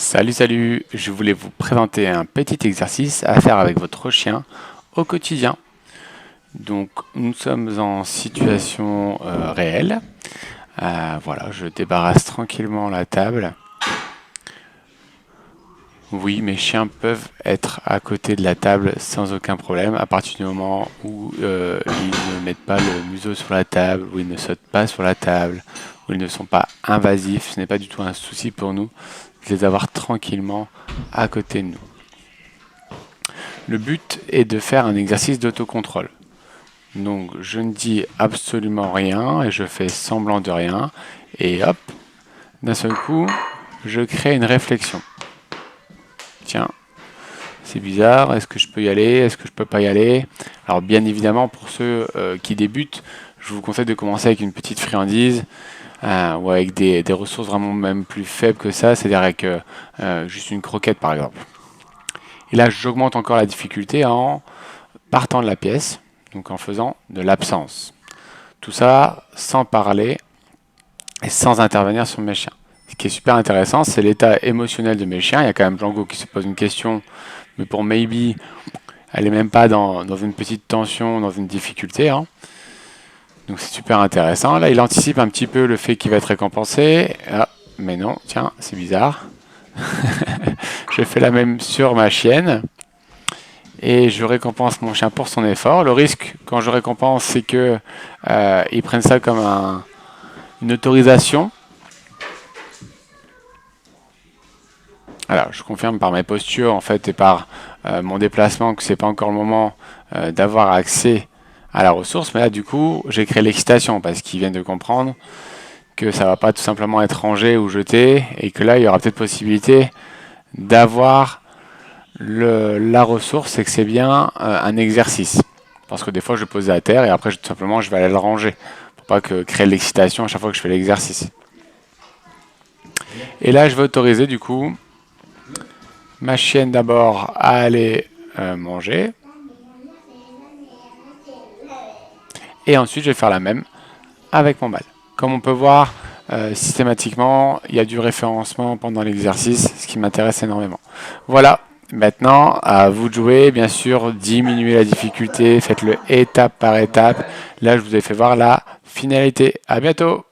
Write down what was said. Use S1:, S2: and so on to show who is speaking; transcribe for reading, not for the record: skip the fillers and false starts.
S1: Salut, salut! Je voulais vous présenter un petit exercice à faire avec votre chien au quotidien. Donc, nous sommes en situation réelle. Voilà, je débarrasse tranquillement la table. Oui, mes chiens peuvent être à côté de la table sans aucun problème à partir du moment où ils ne mettent pas le museau sur la table, où ils ne sautent pas sur la table, où ils ne sont pas invasifs. Ce n'est pas du tout un souci pour nous de les avoir tranquillement à côté de nous. Le but est de faire un exercice d'autocontrôle. Donc je ne dis absolument rien et je fais semblant de rien. Et hop, d'un seul coup, je crée une réflexion. Tiens, c'est bizarre, est-ce que je peux y aller? Est-ce que je peux pas y aller? Alors bien évidemment, pour ceux qui débutent, je vous conseille de commencer avec une petite friandise ou avec des ressources vraiment même plus faibles que ça, c'est-à-dire avec juste une croquette par exemple. Et là, j'augmente encore la difficulté en partant de la pièce, donc en faisant de l'absence. Tout ça sans parler et sans intervenir sur mes chiens. Ce qui est super intéressant, c'est l'état émotionnel de mes chiens. Il y a quand même Django qui se pose une question, mais pour Maybe, elle est même pas dans une petite tension, dans une difficulté, hein. Donc c'est super intéressant. Là, il anticipe un petit peu le fait qu'il va être récompensé. Ah, mais non, tiens, c'est bizarre. Je fais la même sur ma chienne. Et je récompense mon chien pour son effort. Le risque, quand je récompense, c'est que ils prennent ça comme une autorisation. Alors, je confirme par mes postures en fait et par mon déplacement que c'est pas encore le moment d'avoir accès à la ressource. Mais là, du coup, j'ai créé l'excitation parce qu'ils viennent de comprendre que ça va pas tout simplement être rangé ou jeté et que là, il y aura peut-être possibilité d'avoir la ressource, c'est que c'est bien un exercice. Parce que des fois, je le pose à terre et après, tout simplement, je vais aller le ranger. Pour pas créer de l'excitation à chaque fois que je fais l'exercice. Et là, je vais autoriser du coup ma chienne d'abord à aller manger. Et ensuite, je vais faire la même avec mon bal. Comme on peut voir, systématiquement, il y a du référencement pendant l'exercice, ce qui m'intéresse énormément. Voilà, maintenant, à vous de jouer. Bien sûr, diminuez la difficulté, faites-le étape par étape. Là, je vous ai fait voir la finalité. À bientôt!